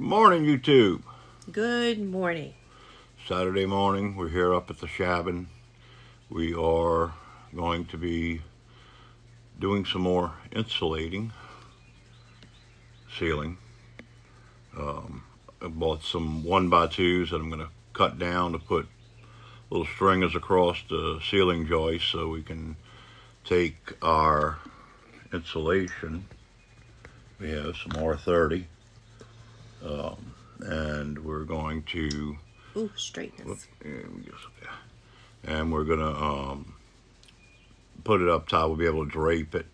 Morning, YouTube. Good morning. Saturday morning, we're here up at the Shabin. We are going to be doing some more insulating, ceiling. I bought some 1x2s that I'm going to cut down to put little stringers across the ceiling joist so we can take our insulation. We have some R30. And we're going to Straightness. and we're gonna put it up top. We'll be able to drape it.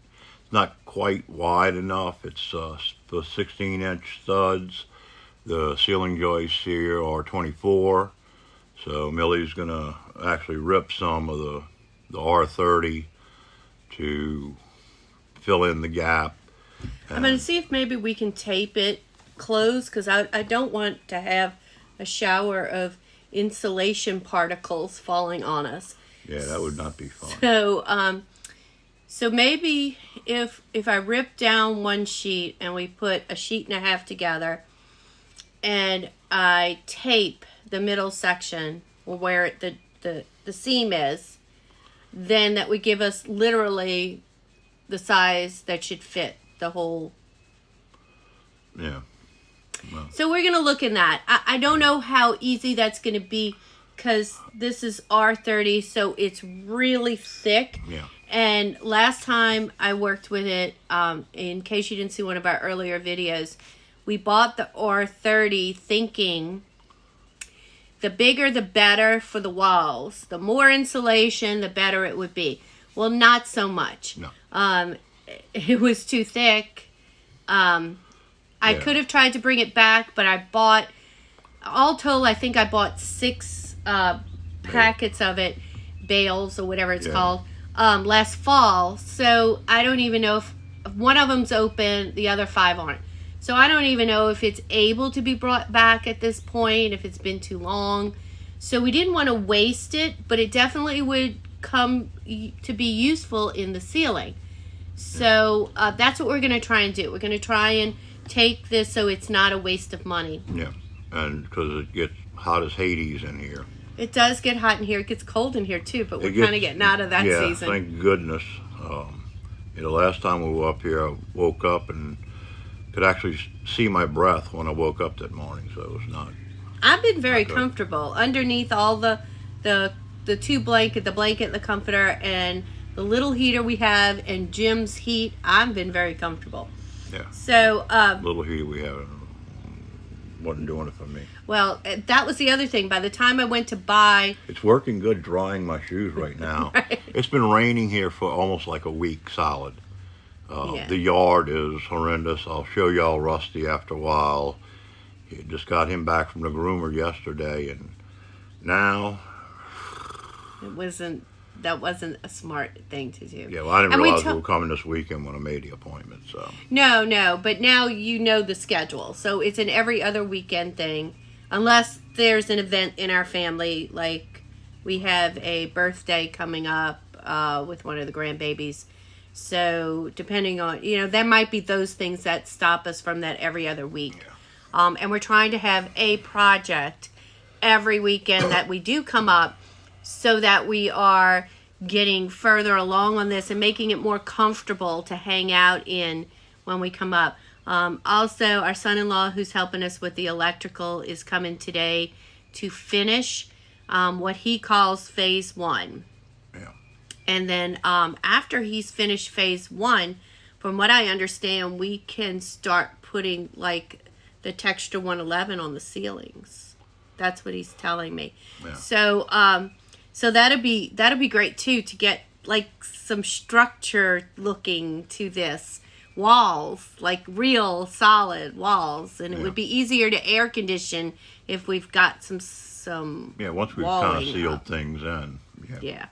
It's not quite wide enough. It's the 16-inch studs. The ceiling joists here are 24. So Millie's gonna actually rip some of the R30 to fill in the gap. I'm going to see if maybe we can tape it closed because I don't want to have a shower of insulation particles falling on us. Yeah, that would not be fun. So maybe if I rip down one sheet and we put a sheet and a half together and I tape the middle section where the seam is, then that would give us literally the size that should fit the whole. Yeah. Well. So we're going to look in that. I don't know how easy that's going to be because this is R30, so it's really thick. Yeah. And last time I worked with it, in case you didn't see one of our earlier videos, we bought the R30 thinking the bigger the better for the walls. The more insulation, the better it would be. Well, not so much. No. It was too thick. I could have tried to bring it back, but I bought, all told, I think I bought 6 packets of it, bales or whatever it's called, last fall. So I don't even know if one of them's open, the other 5 aren't. So I don't even know if it's able to be brought back at this point, if it's been too long. So we didn't want to waste it, but it definitely would come to be useful in the ceiling. So that's what we're going to try and do. We're going to try and take this so it's not a waste of money. Yeah, and because it gets hot as Hades in here. It does get hot in here. It gets cold in here too, but we're kind of getting out of that season. Yeah, thank goodness. Last time we were up here, I woke up and could actually see my breath when I woke up that morning, so it was not. I've been very comfortable underneath all the 2 blanket, the blanket, the comforter, and the little heater we have, and Jim's heat. I've been very comfortable. Yeah. So little heater we have wasn't doing it for me. Well, that was the other thing. By the time I went to buy, it's working good drying my shoes right now. Right. It's been raining here for almost like a week solid. The yard is horrendous. I'll show y'all Rusty after a while. He just got him back from the groomer yesterday, and now that wasn't a smart thing to do. Yeah, well, I didn't realize we were coming this weekend when I made the appointment. So No, but now you know the schedule. So it's an every other weekend thing, unless there's an event in our family, like we have a birthday coming up with one of the grandbabies. So depending on, there might be those things that stop us from that every other week. Yeah. And we're trying to have a project every weekend that we do come up, so that we are getting further along on this and making it more comfortable to hang out in when we come up. Also, our son-in-law, who's helping us with the electrical, is coming today to finish what he calls phase 1. Yeah. And then after he's finished phase 1, from what I understand, we can start putting like the Texture 111 on the ceilings. That's what he's telling me. Yeah. So that'd be great too, to get like some structure looking to this. Walls, like real solid walls, and it would be easier to air condition if we've got some once we've kind of sealed things in. Yeah.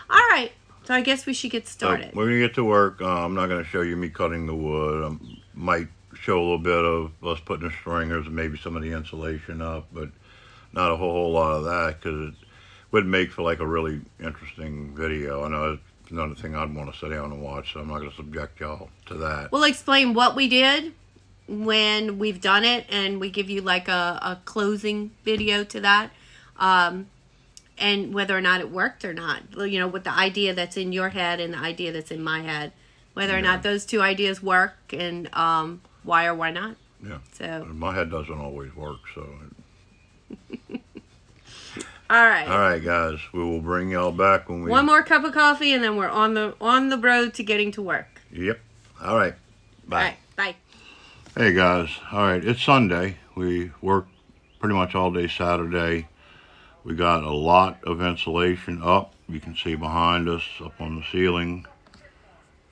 All right. So I guess we should get started. So we're gonna get to work. I'm not gonna show you me cutting the wood. I might show a little bit of us putting the stringers and maybe some of the insulation up, but not a whole lot of that, because it would make for like a really interesting video. I know it's another thing I'd want to sit down and watch, so I'm not going to subject y'all to that. We'll explain what we did when we've done it, and we give you like a closing video to that, and whether or not it worked or not. You know, with the idea that's in your head and the idea that's in my head, whether or not those two ideas work, and why or why not. Yeah. So My head doesn't always work, so. all right. All right, guys. We will bring y'all back when we. One more cup of coffee, and then we're on the road to getting to work. Yep. All right. Bye. All right. Bye. Hey, guys. All right. It's Sunday. We worked pretty much all day Saturday. We got a lot of insulation up. You can see behind us up on the ceiling.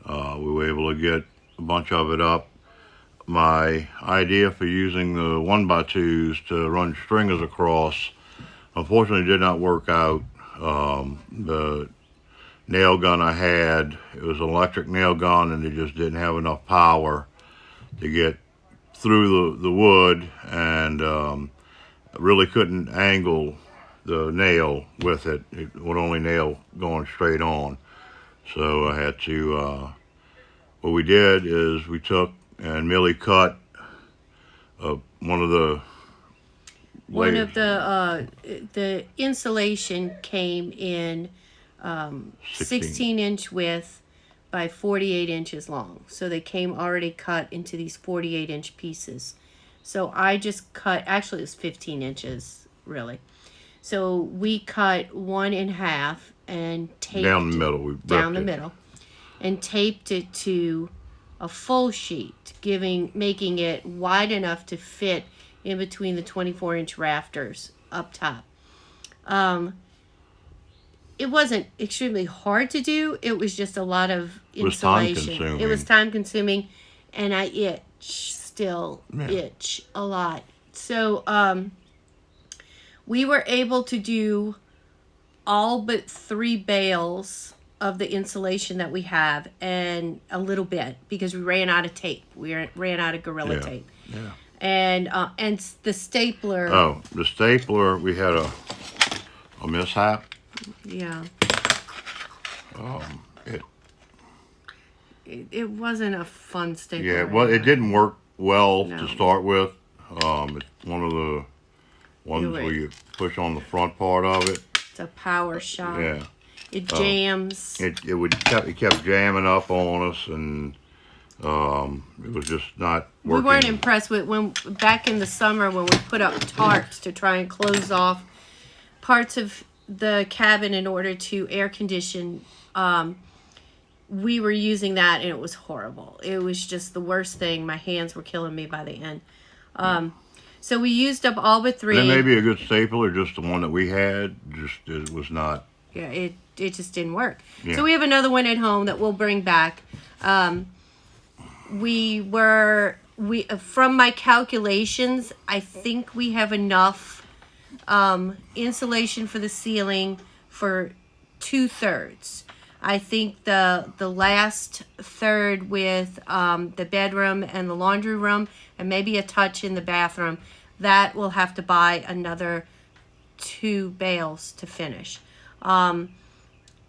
We were able to get a bunch of it up. My idea for using the 1x2s to run stringers across, unfortunately, did not work out. The nail gun I had, it was an electric nail gun, and it just didn't have enough power to get through the wood, and really couldn't angle the nail with it. It would only nail going straight on. So I had to, what we did is we took and Millie cut one of the layers. The insulation came in 16 inch width by 48 inches long. So they came already cut into these 48 inch pieces. So I just cut, actually it was 15 inches really. So we cut one in half and taped down the middle. We down the middle and taped it to a full sheet, making it wide enough to fit in between the 24-inch rafters up top. It wasn't extremely hard to do. It was just a lot of insulation. It was time consuming, and I itch a lot. So we were able to do all but 3 bales of the insulation that we have, and a little bit because we ran out of tape. We ran out of Gorilla tape. Yeah. And the stapler. Oh, the stapler, we had a mishap. Yeah. It It wasn't a fun stapler. Yeah, well, it didn't work well No. to start with. It's one of the ones where you push on the front part of it. It's a power shop. Yeah. It jams. It kept jamming up on us, and it was just not working. We weren't impressed with back in the summer when we put up tarps to try and close off parts of the cabin in order to air condition. We were using that, and it was horrible. It was just the worst thing. My hands were killing me by the end. So we used up all but 3. That may be a good stapler, just the one that we had. It was not. Yeah, it just didn't work. Yeah. So we have another one at home that we'll bring back. From my calculations, I think we have enough insulation for the ceiling for 2/3. I think the last third with the bedroom and the laundry room, and maybe a touch in the bathroom, that we'll have to buy another 2 bales to finish.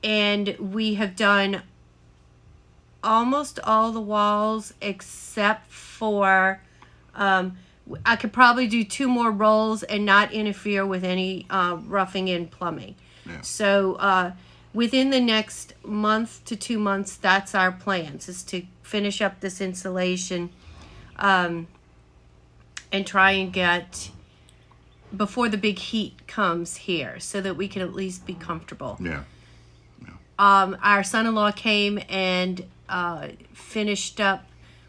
And we have done almost all the walls except for I could probably do 2 more rolls and not interfere with any roughing in plumbing. Yeah. So within the next month to 2 months, that's our plans, is to finish up this insulation and try and get before the big heat comes here, so that we can at least be comfortable. Yeah. Our son-in-law came and finished up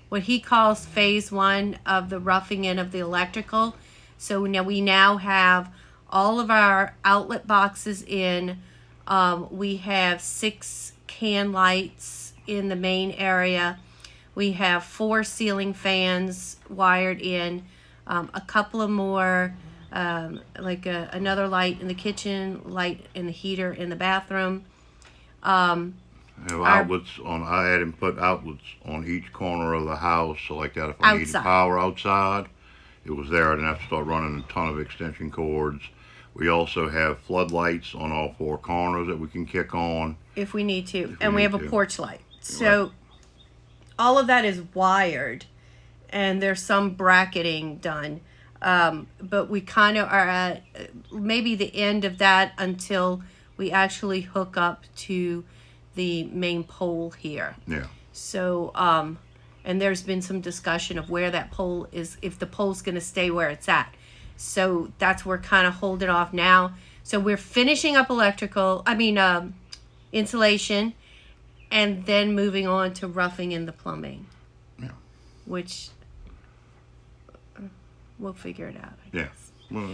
what he calls phase 1 of the roughing in of the electrical. So now we have all of our outlet boxes in. We have 6 can lights in the main area. We have 4 ceiling fans wired in, a couple of more, another light in the kitchen, light in the heater in the bathroom. Outlets on. I had him put outlets on each corner of the house, so like that. If I needed power outside, it was there. I didn't have to start running a ton of extension cords. We also have floodlights on all 4 corners that we can kick on if we need to, and we have a porch light. So all of that is wired, and there's some bracketing done. But we kind of are at maybe the end of that until we actually hook up to the main pole here. Yeah. So, and there's been some discussion of where that pole is, if the pole's going to stay where it's at. So that's we're kind of holding off now. So we're finishing up insulation, and then moving on to roughing in the plumbing. Yeah. Which we'll figure it out. Yeah. Well,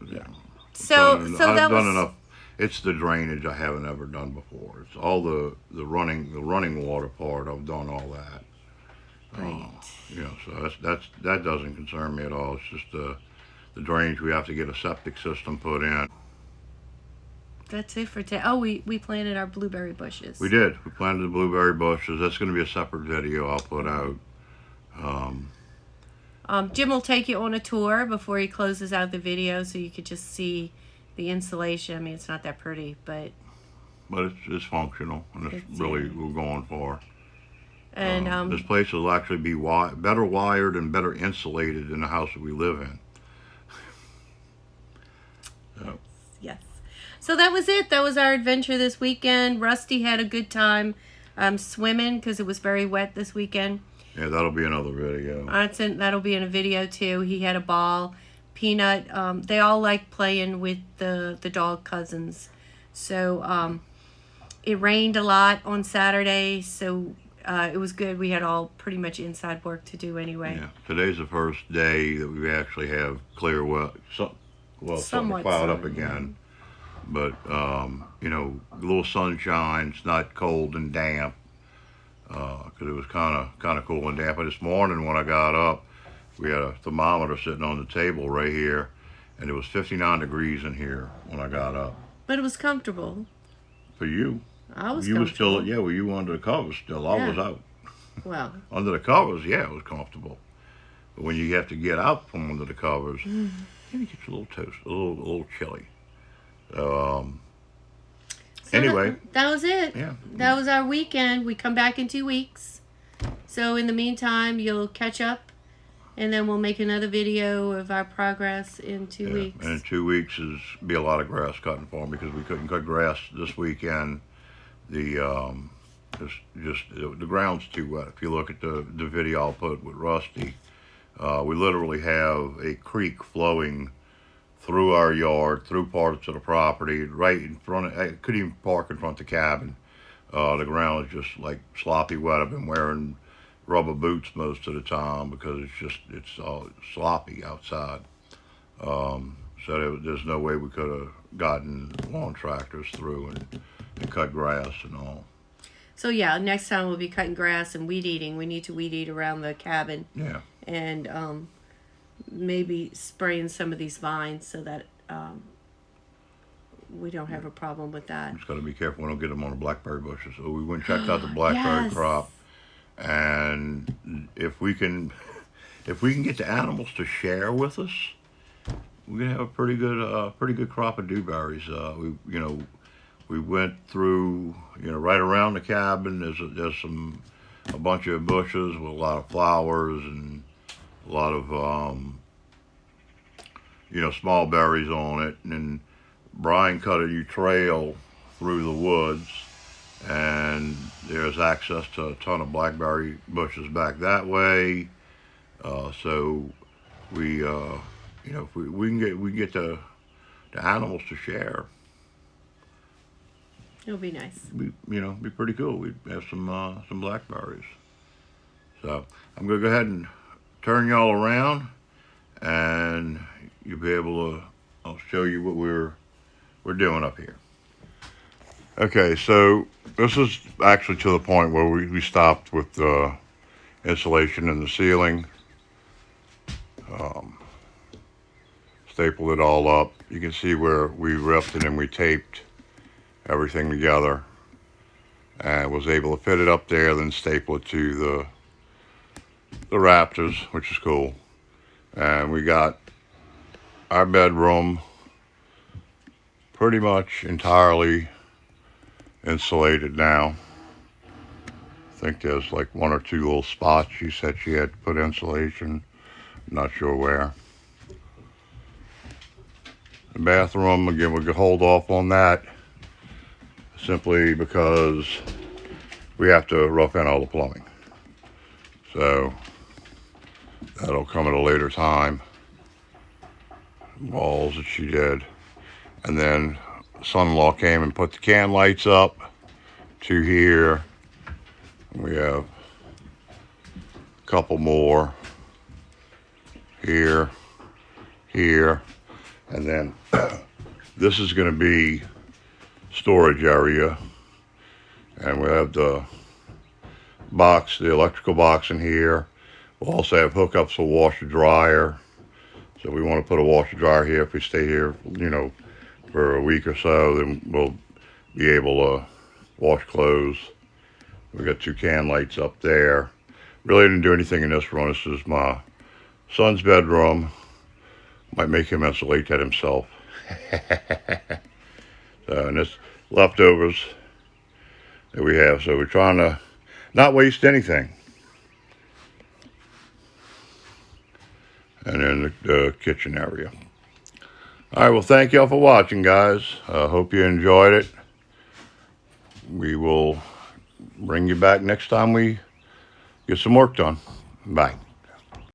yeah. So I've that done was enough. It's the drainage I haven't ever done before. It's all the running water part. I've done all that. right. So that doesn't concern me at all. It's just the drainage. We have to get a septic system put in. That's it for today. Oh, we planted our blueberry bushes. We did. We planted the blueberry bushes. That's going to be a separate video I'll put out. Jim will take you on a tour before he closes out the video, so you could just see the insulation. I mean, it's not that pretty, but it's functional, and it's really what we're going for. And this place will actually be better wired and better insulated than the house that we live in. So. Yes. So that was it. That was our adventure this weekend. Rusty had a good time swimming because it was very wet this weekend. Yeah, that'll be another video. That'll be in a video too. He had a ball. Peanut, they all like playing with the dog cousins. So it rained a lot on Saturday, so it was good. We had all pretty much inside work to do anyway. Yeah, today's the first day that we actually have clear weather. Something to cloud up again. But, a little sunshine. It's not cold and damp. Because it was kind of cool and damp. But this morning when I got up, we had a thermometer sitting on the table right here, and it was 59 degrees in here when I got up. But it was comfortable. For you. I was You were comfortable. still, you were under the covers still. I was out. Well. Under the covers, yeah, it was comfortable. But when you have to get out from under the covers, it gets a little toast, a little chilly. So, anyway. That was it. Yeah. That was our weekend. We come back in 2 weeks. So in the meantime, you'll catch up, and then we'll make another video of our progress in 2 weeks. And in 2 weeks be a lot of grass cutting for me because we couldn't cut grass this weekend. The ground's too wet. If you look at the video I'll put with Rusty, we literally have a creek flowing through our yard, through parts of the property, right in front. I couldn't even park in front of the cabin. The ground is just like sloppy wet. I've been wearing rubber boots most of the time because it's all sloppy outside. So there's no way we could have gotten lawn tractors through and cut grass and all. So yeah, next time we'll be cutting grass and weed eating. We need to weed eat around the cabin. Yeah. And maybe spraying some of these vines so that we don't have a problem with that. Just got to be careful we don't get them on the blackberry bushes. So we went and checked out the blackberry crop, and if we can get the animals to share with us, we're gonna have a pretty good crop of dewberries. We went through right around the cabin. There's a bunch of bushes with a lot of flowers and a lot of small berries on it, and then Brian cut a new trail through the woods, and there's access to a ton of blackberry bushes back that way. So we if we can get the animals to share, it'll be nice. Be pretty cool. We'd have some blackberries. So I'm gonna go ahead and turn y'all around, and you'll be able to. I'll show you what we're doing up here. Okay, so this is actually to the point where we stopped with the insulation in the ceiling. Stapled it all up. You can see where we ripped it and we taped everything together, and was able to fit it up there, then staple it to the rafters, which is cool. And we got our bedroom pretty much entirely insulated now. think there's like 1 or 2 little spots she said she had to put insulation. Not sure where. The bathroom, again, we could hold off on that simply because we have to rough in all the plumbing. So that'll come at a later time. Walls that she did. And then son-in-law came and put the can lights up to here. We have a couple more here, here, and then this is going to be storage area, and we have the box, the electrical box in here. We'll also have hookups for washer dryer, so we want to put a washer dryer here. If we stay here, you know, for a week or so, then we'll be able to wash clothes. We got 2 can lights up there. Really didn't do anything in this room. This is my son's bedroom. Might make him insulate that himself. So, and this leftovers that we have. So we're trying to not waste anything. And then the kitchen area. All right, well, thank y'all for watching, guys. Hope you enjoyed it. We will bring you back next time we get some work done. Bye.